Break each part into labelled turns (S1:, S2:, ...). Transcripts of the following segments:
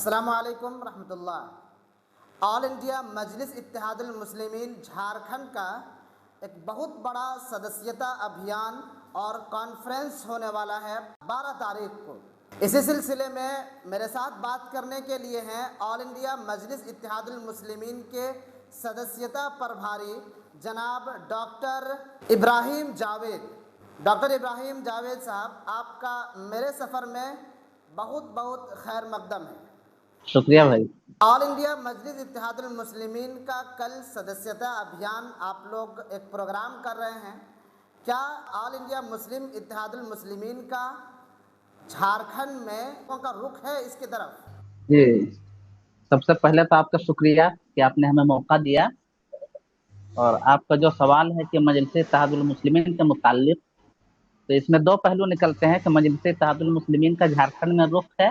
S1: अस्सलामु अलैकुम रहमतुल्लाह। ऑल इंडिया मजलिस इत्तेहादुल मुस्लिमीन झारखंड का एक बहुत बड़ा सदस्यता अभियान और कॉन्फ्रेंस होने वाला है 12 तारीख को। इसी सिलसिले में मेरे साथ बात करने के लिए हैं ऑल इंडिया मजलिस इत्तेहादुल मुस्लिमीन के सदस्यता प्रभारी जनाब डॉक्टर इब्राहिम जावेद। डॉक्टर इब्राहिम जावेद साहब, आपका मेरे सफ़र में बहुत बहुत खैर मकदम है।
S2: शुक्रिया भाई।
S1: ऑल इंडिया मजलिस इत्तेहादुल मुस्लिमीन का कल सदस्यता अभियान आप लोग एक प्रोग्राम कर रहे हैं। क्या all India Muslim Ittehadul Muslimeen का झारखंड में का रुख है इसकी तरफ?
S2: जी, सबसे पहले तो आपका शुक्रिया कि आपने हमें मौका दिया। और आपका जो सवाल है कि मजलिस इत्तेहादुल मुस्लिमीन के मुताल्लिक, तो इसमें दो पहलू निकलते हैं कि मजलिस इत्तेहादुल मुस्लिमीन का झारखंड में रुख है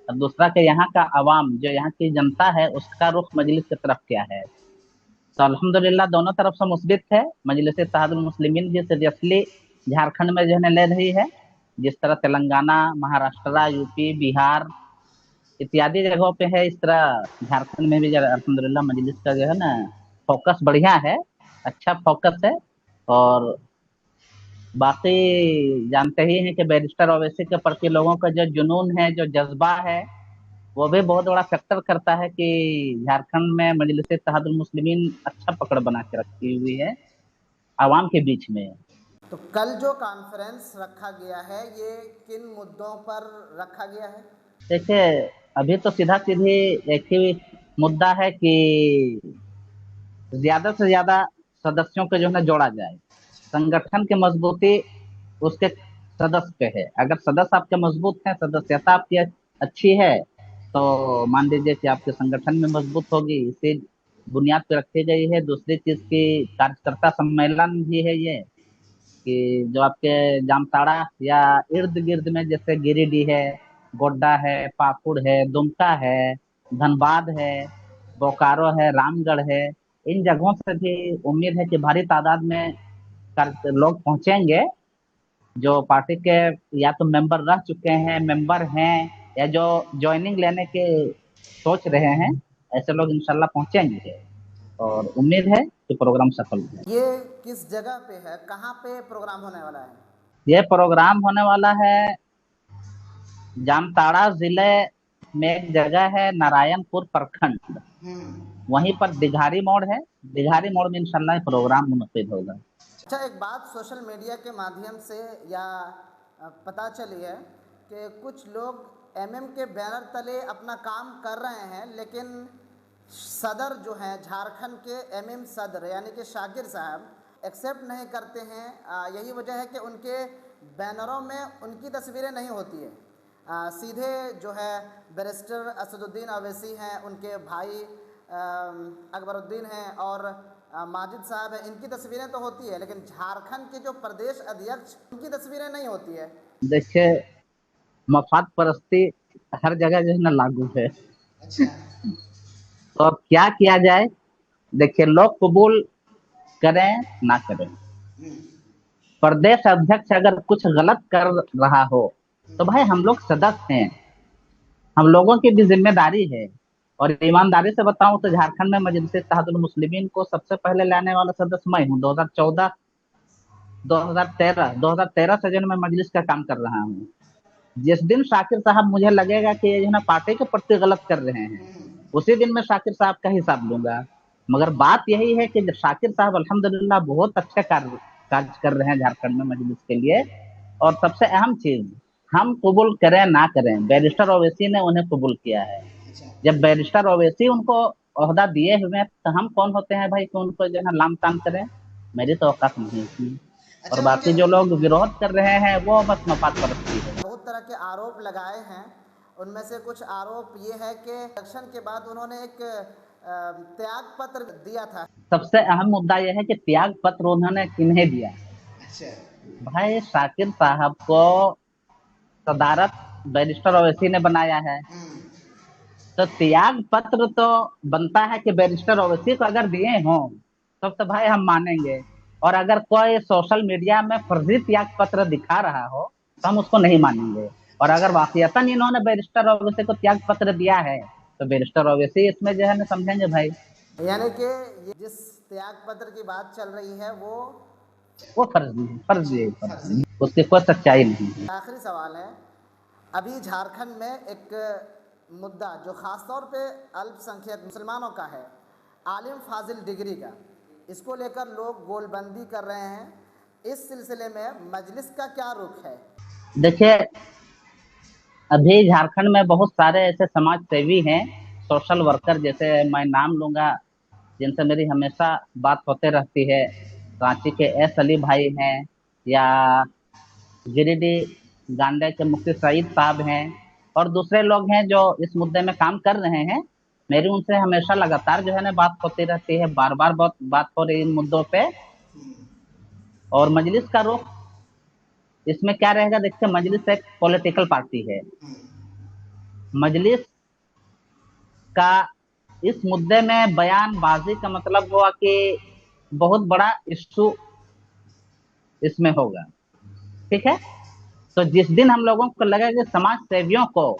S2: और दूसरा कि यहाँ का अवाम, जो यहाँ की जनता है, उसका रुख मजलिस की तरफ क्या है। तो अल्हम्दुलिल्लाह दोनों तरफ से मुस्बित है। मजलिस इत्तेहादुल मुस्लिमीन भी सीरियसली झारखंड में जो है ले रही है, जिस तरह तेलंगाना, महाराष्ट्र, यूपी, बिहार इत्यादि जगहों पे है, इस तरह झारखंड में भी अल्हम्दुलिल्लाह मजलिस का जो है ना फोकस बढ़िया है, अच्छा फोकस है। और बाकी जानते ही हैं कि बैरिस्टर ओवैसी के प्रति लोगों का जो जुनून है, जो जज्बा है, वो भी बहुत बड़ा फैक्टर करता है कि झारखंड में मजलिस इत्तेहादुल मुस्लिमीन अच्छा पकड़ बना के रखी हुई है आवाम के बीच में।
S1: तो कल जो कॉन्फ्रेंस रखा गया है, ये किन मुद्दों पर रखा गया है?
S2: देखिए, अभी तो सीधा सीधी एक ही मुद्दा है कि ज्यादा से ज्यादा सदस्यों को जो है जोड़ा जाए। संगठन की मजबूती उसके सदस्य पे है। अगर सदस्य आपके मजबूत हैं, सदस्यता आपकी अच्छी है, तो मान लीजिए कि आपके संगठन में मजबूत होगी। इसी बुनियाद पे रखी गई है। दूसरी चीज की कार्यकर्ता सम्मेलन भी है ये, कि जो आपके जामताड़ा या इर्द गिर्द में जैसे गिरिडीह है, गोड्डा है, पाकुड़ है, दुमका है, धनबाद है, बोकारो है, रामगढ़ है, इन जगहों से भी उम्मीद है कि भारी तादाद में लोग पहुंचेंगे, जो पार्टी के या तो मेंबर रह चुके हैं, मेंबर हैं, या जो ज्वाइनिंग लेने के सोच रहे हैं, ऐसे लोग इंशाल्लाह पहुंचेंगे और उम्मीद है कि प्रोग्राम सफल हो।
S1: ये किस जगह पे है, कहाँ पे प्रोग्राम होने वाला है?
S2: ये प्रोग्राम होने वाला है जामताड़ा जिले में, एक जगह है नारायणपुर प्रखंड, वहीं पर दिघारी मोड़ है। दिघारी मोड़ में इंशाल्लाह प्रोग्राम मुनक्किद होगा।
S1: अच्छा, एक बात सोशल मीडिया के माध्यम से या पता चली है कि कुछ लोग एमएम के बैनर तले अपना काम कर रहे हैं, लेकिन सदर जो हैं झारखंड के एमएम सदर यानी कि शाकिर साहब एक्सेप्ट नहीं करते हैं। यही वजह है कि उनके बैनरों में उनकी तस्वीरें नहीं होती है। सीधे जो है बैरिस्टर असदुद्दीन अवैसी हैं, उनके भाई अकबरुद्दीन हैं और माजिद साहब हैं, इनकी तस्वीरें तो होती है, लेकिन झारखंड के जो प्रदेश अध्यक्ष उनकी तस्वीरें नहीं होती है।
S2: देखिए, मफाद परस्ती हर जगह जो है ना लागू है।
S1: अच्छा।
S2: तो अब क्या किया जाए? देखिए, लोग कबूल करें ना करें, प्रदेश अध्यक्ष अगर कुछ गलत कर रहा हो तो भाई हम लोग सदस्य हैं, हम लोगों की भी जिम्मेदारी है। और ईमानदारी से बताऊं तो झारखंड में मजलिस इत्तेहादुल मुस्लिमीन को सबसे पहले लाने वाला सदस्य मैं हूँ। 2014 2013 से जो है मैं मजलिस का काम कर रहा हूँ। जिस दिन शाकिर साहब मुझे लगेगा कि ये जो है ना पार्टी के प्रति गलत कर रहे हैं, उसी दिन मैं शाकिर साहब का हिसाब लूंगा। मगर बात यही है कि शाकिर साहब अल्हम्दुलिल्लाह बहुत अच्छे कार्य कर रहे हैं झारखंड में मजलिस के लिए। और सबसे अहम चीज, हम कबूल करें ना करें, बैरिस्टर ओवैसी ने उन्हें कबूल किया है। जब बैरिस्टर ओवैसी उनको ओहदा दिए हुए हैं, तो हम कौन होते हैं भाई कि उनको जो है लाम ताम करें? मेरी तो औकात नहीं इसमें। और बाकी जो लोग विरोध कर रहे हैं वो बस मफाद परस्ती है।
S1: बहुत तरह के आरोप लगाए हैं। उनमें से कुछ आरोप ये है कि इलेक्शन के बाद उन्होंने एक त्याग पत्र दिया था।
S2: सबसे अहम मुद्दा यह है कि त्याग पत्र उन्होंने किन्हें दिया।
S1: अच्छा।
S2: भाई शाकिर साहब को सदारत बैरिस्टर ओवैसी ने बनाया है, तो त्याग पत्र तो बनता है कि बैरिस्टर ओवैसी को अगर दिए हों तब तो भाई हम मानेंगे। और अगर कोई सोशल मीडिया में फर्जी त्याग पत्र दिखा रहा हो तो हम उसको नहीं मानेंगे। और अगर वाकईतन इन्होंने बैरिस्टर ओवैसी को त्याग पत्र दिया है तो बैरिस्टर ओवैसी इसमें जो है ना समझेंगे भाई।
S1: यानी कि ये जिस त्याग पत्र की बात चल रही है
S2: वो फर्जी है, फर्जी है, फर्जी, उसकी कोई सच्चाई नहीं है।
S1: आखिरी सवाल है। अभी झारखंड में एक मुद्दा जो ख़ास तौर पे अल्पसंख्यक मुसलमानों का है, आलिम फाजिल डिग्री का, इसको लेकर लोग गोलबंदी कर रहे हैं। इस सिलसिले में मजलिस का क्या रुख है?
S2: देखिए, अभी झारखंड में बहुत सारे ऐसे समाज सेवी हैं, सोशल वर्कर, जैसे मैं नाम लूंगा जिनसे मेरी हमेशा बात होते रहती है। रांची के एस अली भाई हैं, या गिरिडीह गांडे के मुफ्ती सईद साहब हैं, और दूसरे लोग हैं जो इस मुद्दे में काम कर रहे हैं। मेरी उनसे हमेशा लगातार जो है ना बात होती रहती है, बार बार बहुत बात हो रही है इन मुद्दों पे। और मजलिस का रुख इसमें क्या रहेगा? देखिए, मजलिस एक पॉलिटिकल पार्टी है। मजलिस का इस मुद्दे में बयानबाजी का मतलब हुआ कि बहुत बड़ा इश्यू इसमें होगा, ठीक है। तो जिस दिन हम लोगों को लगेगा कि समाज सेवियों को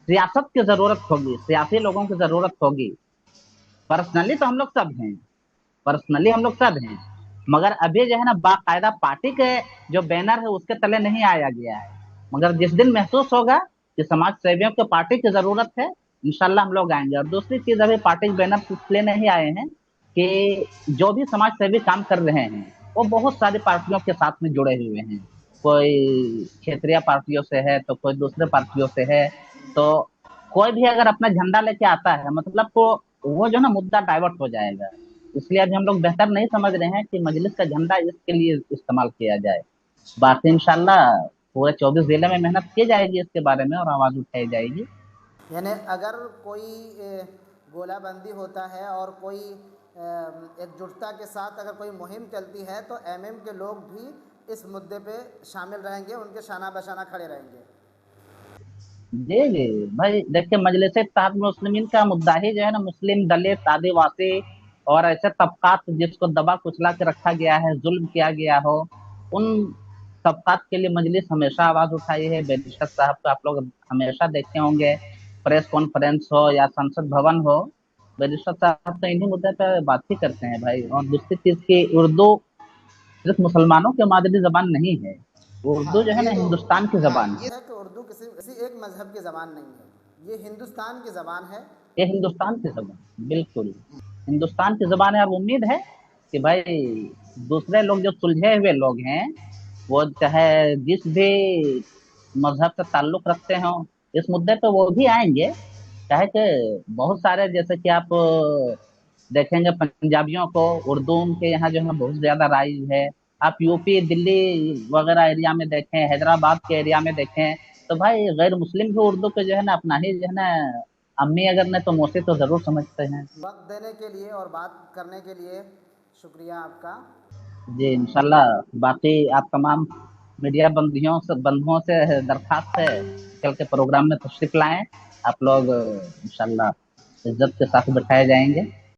S2: सियासत की जरूरत होगी, सियासी लोगों की जरूरत होगी, पर्सनली तो हम लोग सब हैं, पर्सनली हम लोग सब हैं, मगर अभी जो है ना बाकायदा पार्टी के जो बैनर है उसके तले नहीं आया गया है। मगर जिस दिन महसूस होगा कि समाज सेवियों को पार्टी की जरूरत है, इंशाल्लाह हम लोग आएंगे। और दूसरी चीज, अभी पार्टी के बैनर इसलिए नहीं आए हैं कि जो भी समाज सेवी काम कर रहे हैं वो बहुत सारी पार्टियों के साथ में जुड़े हुए हैं। कोई क्षेत्रीय पार्टियों से है, तो कोई दूसरे पार्टियों से है। तो कोई भी अगर अपना झंडा लेके आता है, मतलब को वो जो ना मुद्दा डाइवर्ट हो जाएगा। इसलिए अभी हम लोग बेहतर नहीं समझ रहे हैं कि मजलिस का झंडा इसके लिए इस्तेमाल किया जाए। बाकी इंशाल्लाह पूरे 24 जिले में मेहनत की जाएगी इसके बारे में, और आवाज उठाई जाएगी।
S1: यानी अगर कोई गोलाबंदी होता है और कोई एकजुटता के साथ अगर कोई मुहिम चलती है तो एमएम के लोग भी इस मुद्दे पे शामिल रहेंगे, उनके शाना बशाना खड़े रहेंगे।
S2: जी जी भाई, देखिए, मजलिस इत्तेहाद मुस्लिमीन का मुद्दा ही जो है ना मुस्लिम, दलित, आदिवासी और ऐसे तबकात जिसको दबा कुचला के रखा गया है, जुल्म किया गया हो, उन तबकात के लिए मजलिस हमेशा आवाज उठाई है। बैरिस्टर साहब को आप लोग हमेशा देखे होंगे, प्रेस कॉन्फ्रेंस हो या संसद भवन हो, बैरिस्टर साहब तो इन्हीं मुद्दे पे बात ही करते हैं भाई। और दूसरी चीज की, उर्दू सिर्फ मुसलमानों की मादरी जबान नहीं है, उर्दू जो है ना हिंदुस्तान की जबान है।
S1: ये है कि उर्दू किसी किसी एक मजहब की ज़बान नहीं है, ये हिंदुस्तान की ज़बान है।
S2: ये हिंदुस्तान की जबान, बिल्कुल हिंदुस्तान की जबान है। अब उम्मीद है कि भाई दूसरे लोग जो सुलझे हुए लोग हैं, वो चाहे जिस भी मजहब से ताल्लुक रखते हो, इस मुद्दे पे वो भी आएंगे। चाहे कि बहुत सारे, जैसे कि आप देखेंगे पंजाबियों को उर्दू के यहाँ जो है बहुत ज्यादा राइज है। आप यूपी, दिल्ली वगैरह एरिया में देखें, हैदराबाद के एरिया में देखें, तो भाई गैर मुस्लिम भी उर्दू को जो है ना अपना ही जो है ना अम्मी अगर नहीं तो मौसी तो जरूर समझते हैं।
S1: वक्त देने के लिए और बात करने के लिए शुक्रिया आपका।
S2: जी इंशाल्लाह। बाकी आप तमाम मीडिया बंधुओं से दरखास्त है, कल के प्रोग्राम में तशरीफ लाएं। आप लोग इंशाल्लाह इज्जत के साथ बैठाए जाएंगे।